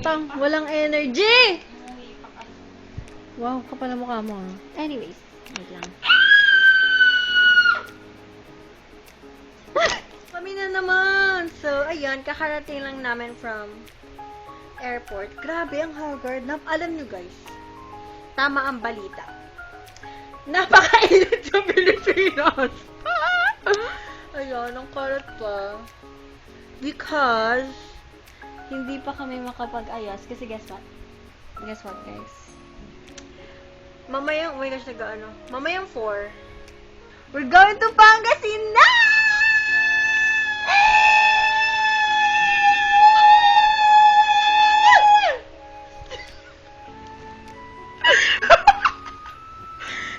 lang. Walang energy! Wow, kapal ang mukha mo ah. Anyways, wait lang. Kami na naman! So, ayun, kakarating lang namin from airport. Grabe, ang haggard. Alam nyo guys, tama ang balita. Napakainit sa Pilipinas! Ayun, ang karat pa. Because, hindi pa kami makapag-ayos. Kasi guess what? Guess what, guys? Mamayang, oh my gosh, mamayang 4, we're going to Pangasinan!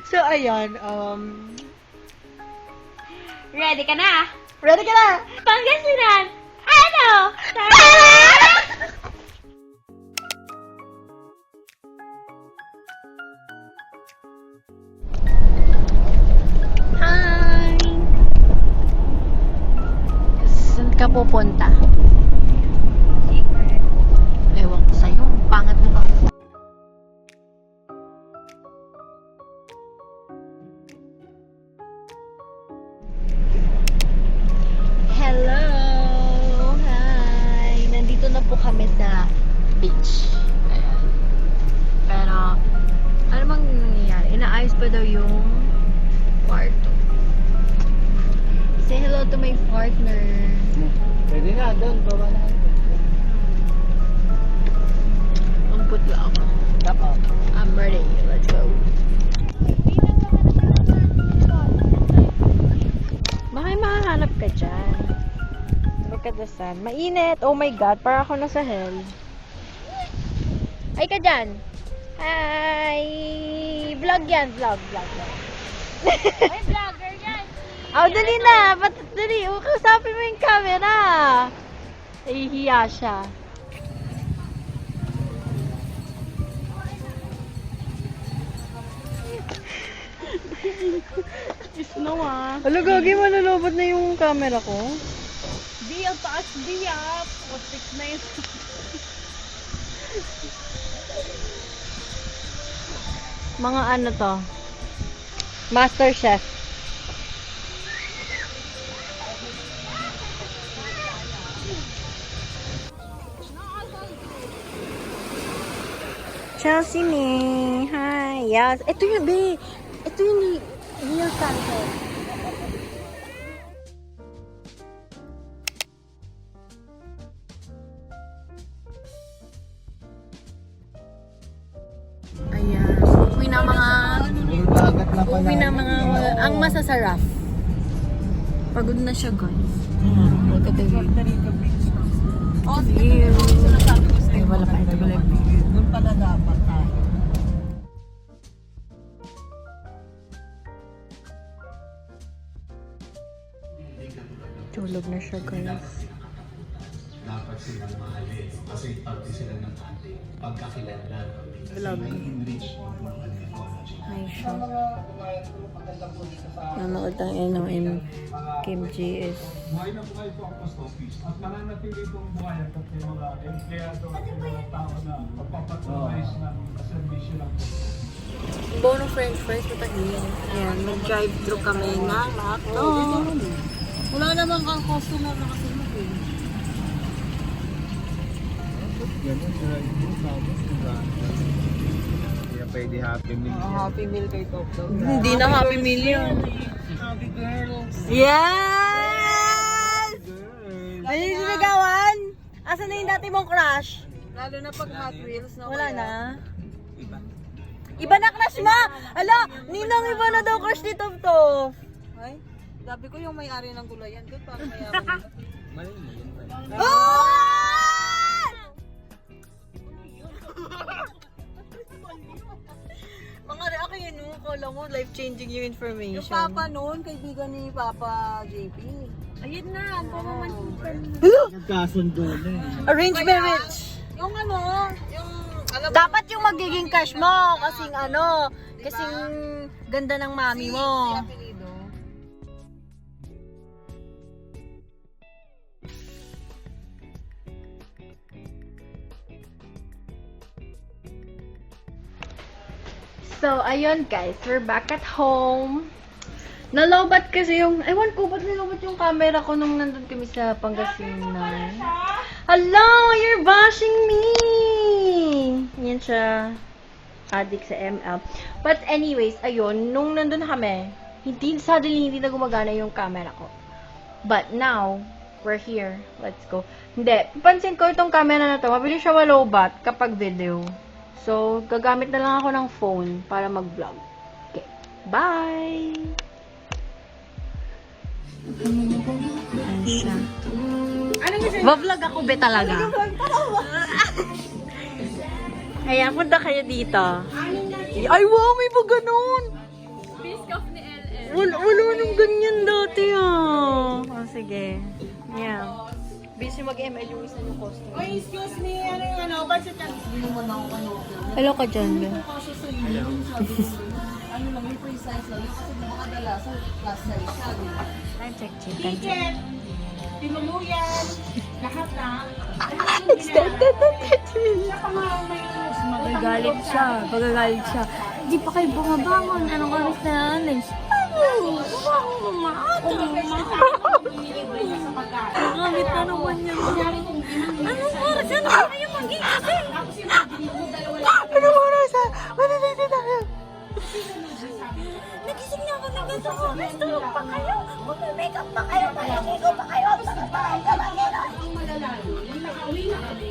So, ayun, Ready ka na? ready ka na? Pangasinan! Ano? Hi! Saan ka pupunta? Ewan ko sa'yo. Pangat mo ba? Hello! Hi! Nandito na po kami sa beach. Ayan. Pero, ano bang nangyayari? Inaayos pa daw yung kwarto. Say hello to my partner. Pwede na, doon. Baba na. Ang putla ako. Dapat. I'm ready. Let's go. Baka makahanap ka dyan. Look at the sun. Mainit. Oh my God. Para ako nasa hell. Ay ka dyan. Hi! Vlog yan. Vlog. Ay, vlogger yan. Oh, dali na. Dali. Kausapin mo yung camera. Nahihiya siya. Snow ah. Alo, Gagi, manulobot na yung camera ko. Di, ang taas di ah. Pustik na yun. Mga ano to? Master Chef. Chelsea me. Hi. Yes. Ito yun, be. Ito yung real sunset. Ayan. Uwi na mga... Dagat na pala. Uwi na mga... Ang masasarap. Pagod na siya, guys. Look at the view. Oh, View. Ay, wala pa. Ito wala. Doon pala dapat tayo. Tulog na siya, guys. Dapat sila mahalin kasi parte sila ng ating pagkakilala. Vlog. Enrich yung mga ecology. Hi, siya. Nanood ang NOM Kim G is Buhay na buhay po ang post office at mananatili itong buhay at may mga empleyado at may mga tao na magpapatuloy ng servisyo ng post office. Bono french fries matahin. Ayan, mag-drive-thru kami ng Macdo. Wala namang kang customer na kasunod eh. Ganun, tapos kaya pwede happy meal yan. Happy meal kay Top Dog. Hindi na Happy Meal yun. Happy girls. Yes! Girl. Ano yung sinigawan? Asan na yung dati mong crush? Lalo na pag Hot Wheels na Wala na. Iba na crush mo! Ala, ninang iba na daw crush ni Top Top. Ay, sabi ko yung may-ari ng gulayan doon para mayaman. Mali mo yun ba? Oh! Mga ako yun, kala mo life-changing yung information. Yung papa noon, kaibigan ni Papa JP. Ayun na, ang pamamanhikan. Nagkasundo na eh. Arranged marriage. Yung ano, yung alam mo, Dapat yung magiging crush mo kasing ano, kasing ganda ng mami mo. si apelido. So, ayun guys, we're back at home. Nalobat kasi yung, ewan ko, ba't nalobat yung camera ko nung nandun kami sa Pangasinan? Hello, you're bashing me! Yan siya. Addict sa ML. But anyways, ayun, nung nandun kami, suddenly hindi na gumagana yung camera ko. But now, we're here. Let's go. Hindi, pansin ko itong camera na to, mabilis siya malobat kapag video. So, gagamit na lang ako ng phone para mag-vlog. Okay. Bye! Ayan siya. Vlog ako be talaga. Kaya punta kayo dito. Ay, wow! May pa ganun! Biscoff ni LL. Wala nang ganyan dati ah. Oh, sige. Yeah. Busy mag-ML yung isa yung costume. Oh, excuse me, ano yung ano, budget yan? Hindi naman ako ano. Hello ka dyan, be. Kasi sa inyo, sabi ko, ano lang, yung precise lang. Yung kasi mga kadalasan, plus size siya. Time check. Ticket, tinuluyan, lahat na. Extended na Saka may Magagalit siya. Hindi pa kayo bumabangon. Anong oras na alis? Ano? Bumangon mo Gamit na naman yan. Anong oras? Ano ba kayo mag-iisip? Anong oras? Ano na ito tayo? Nagising niya ako ng ganito ko. Tulog pa kayo. Mag-makeup pa kayo. Malagay pa kayo. Bakit pa kayo kamagino? ang malalayo. Yung nakauwi na kami.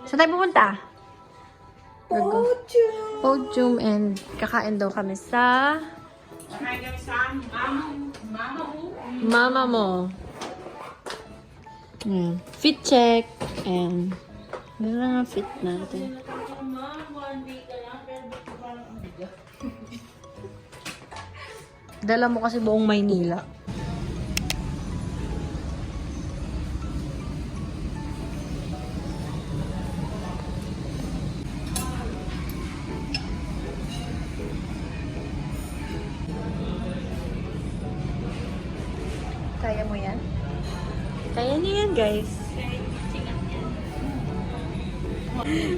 Saan tayo pupunta? Podium and kakain daw kami sa Mama Mo. Yeah. Fit check and ano lang ang fit natin. Dala mo kasi buong Maynila. Kaya mo yan? Kaya niyo yan, guys.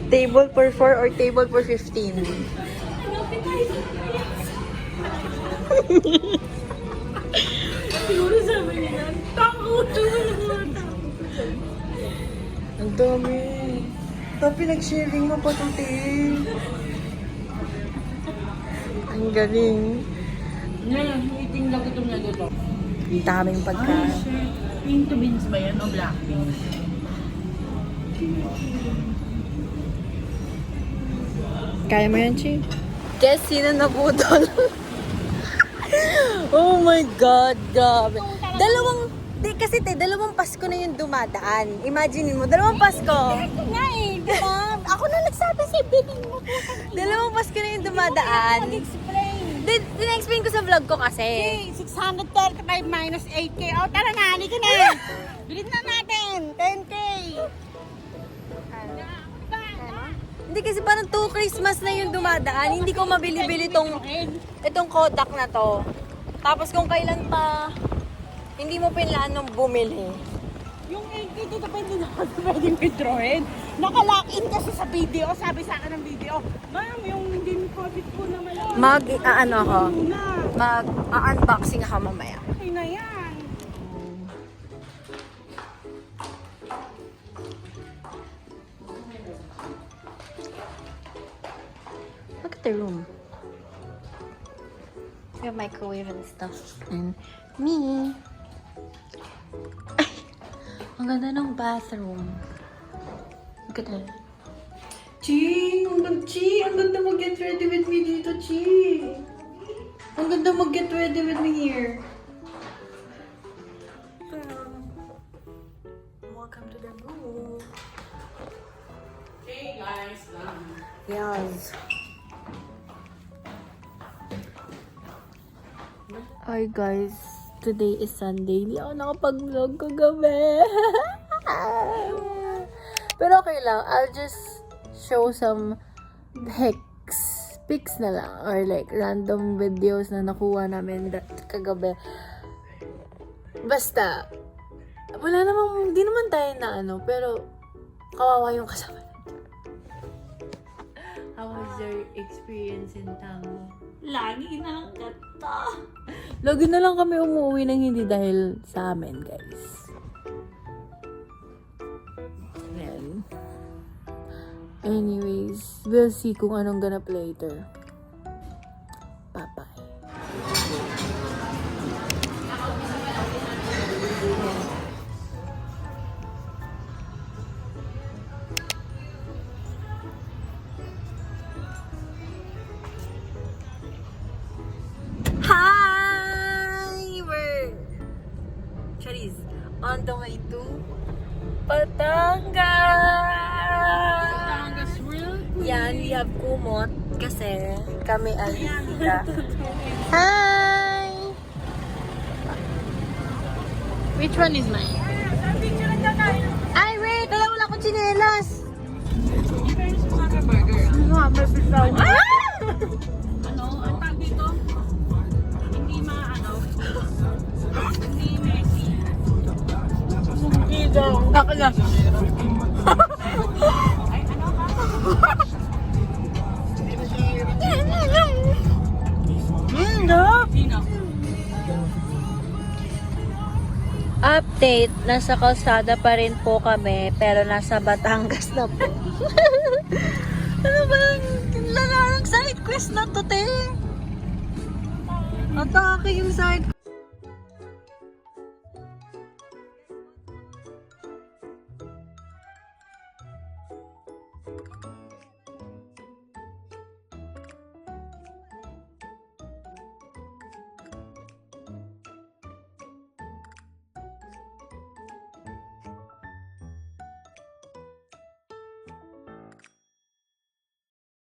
Table for 4 or table for 15? Siguro sabi niya, takot. Ang dami. Tapos pinag-sharing mo pa ito, Ang galing. Ngayon, eating lang itong nagito. Ang daming pagkain. Pinto beans ba yan o black beans? Kaya mo yan, Chi? Guess sino nabudol? Oh my God, grabe. Dalawang Pasko na yung dumadaan. Imagine mo, dalawang Pasko. Ito nga eh, di ba? Ako na nagsabi sa bidding mo. Dalawang Pasko na yung dumadaan. Explain. Dina-explain ko sa vlog ko kasi. 635 minus 8K. O, tara na, halika na. Bilit na natin, 10K. Hindi kasi parang 2 Christmas na yung dumadaan. Hindi ko mabili-bili itong Kodak na to. Tapos kung kailan pa hindi mo pinlaan nung bumili. Yung 8K dito pwede na ako pwedeng withdrawin. Naka-lock in kasi sa video. Sabi sa akin ng video, ma'am, yung hindi profit ko na malaman. Mag-unboxing ako mamaya. Okay na yan. Look at the room. We have microwave and stuff. And me. Ay! Ang ganda ng bathroom. Look at that. Chi! Ang ganda mag-get ready with me dito, Chi! Ang ganda mag-get ready with me here. Yes. Hi guys, today is Sunday. Hindi ako nakapag-vlog kagabi. Pero okay lang, I'll just show some pics na lang, or like random videos na nakuha namin kagabi. Basta, wala namang, hindi naman tayo na ano, pero kawawa yung kasama natin. How was your experience in Tango? Lagi na lang kata. Lagi na lang kami umuwi ng hindi dahil sa amin, guys. Ayan. Anyways, we'll see kung anong ganap later. Bye-bye. Hi! We're Charis, on the way to Batangas! Yan, we have kumot kasi kami ay sila. Hi! Which one is mine? Ay, wait! Wala akong tsinelas! Ah! Ano, ang tag dito? Hindi hindi messy. Ako na. Ay, ano ka? Sino? Update, nasa kalsada pa rin po kami, pero nasa Batangas na po. Ano ba yung side quest na to, te? Atake yung side